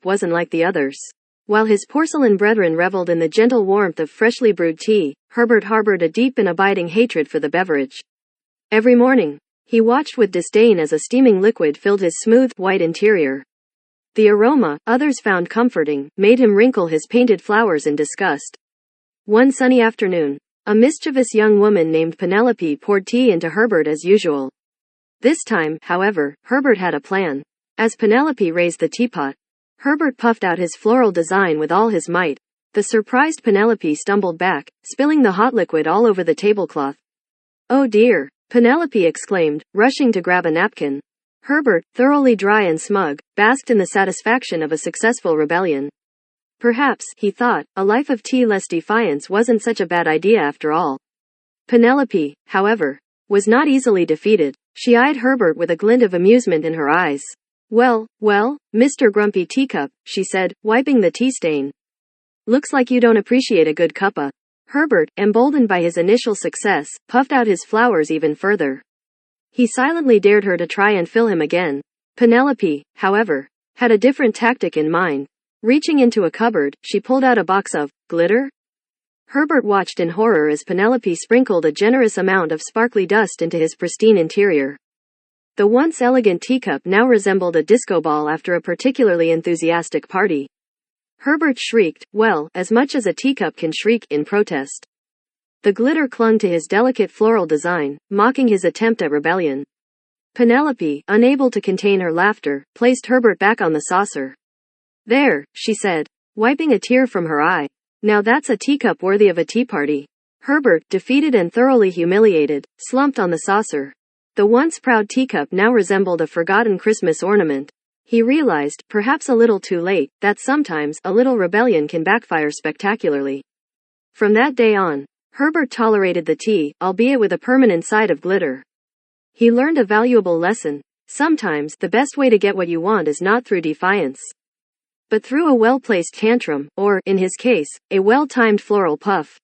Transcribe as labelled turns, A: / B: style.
A: wasn't like the others. While his porcelain brethren reveled in the gentle warmth of freshly brewed tea, Herbert harbored a deep and abiding hatred for the beverage. Every morning, he watched with disdain as a steaming liquid filled his smooth, white interior. The aroma, others found comforting, made him wrinkle his painted flowers in disgust. One sunny afternoon, a mischievous young woman named Penelope poured tea into Herbert as usual. This time, however, Herbert had a plan. As Penelope raised the teapot, Herbert puffed out his floral design with all his might. The surprised Penelope stumbled back, spilling the hot liquid all over the tablecloth. "Oh dear," Penelope exclaimed, rushing to grab a napkin. Herbert, thoroughly dry and smug, basked in the satisfaction of a successful rebellion. Perhaps, he thought, a life of tea-less defiance wasn't such a bad idea after all. Penelope, however, was not easily defeated. She eyed Herbert with a glint of amusement in her eyes. Well, Mr. Grumpy Teacup," she said, wiping the tea stain. "Looks like you don't appreciate a good cuppa." Herbert, emboldened by his initial success, puffed out his flowers even further. He silently dared her to try and fill him again. Penelope, however, had a different tactic in mind. Reaching into a cupboard, she pulled out a box of glitter. Herbert watched in horror as Penelope sprinkled a generous amount of sparkly dust into his pristine interior. The once elegant teacup now resembled a disco ball after a particularly enthusiastic party. Herbert shrieked, well, as much as a teacup can shriek, in protest. The glitter clung to his delicate floral design, mocking his attempt at rebellion. Penelope, unable to contain her laughter, placed Herbert back on the saucer. "There," she said, wiping a tear from her eye. "Now that's a teacup worthy of a tea party." Herbert, defeated and thoroughly humiliated, slumped on the saucer. The once proud teacup now resembled a forgotten Christmas ornament. He realized, perhaps a little too late, that sometimes a little rebellion can backfire spectacularly. From that day on, Herbert tolerated the tea, albeit with a permanent side of glitter. He learned a valuable lesson. Sometimes, the best way to get what you want is not through defiance, but through a well-placed tantrum, or, in his case, a well-timed floral puff.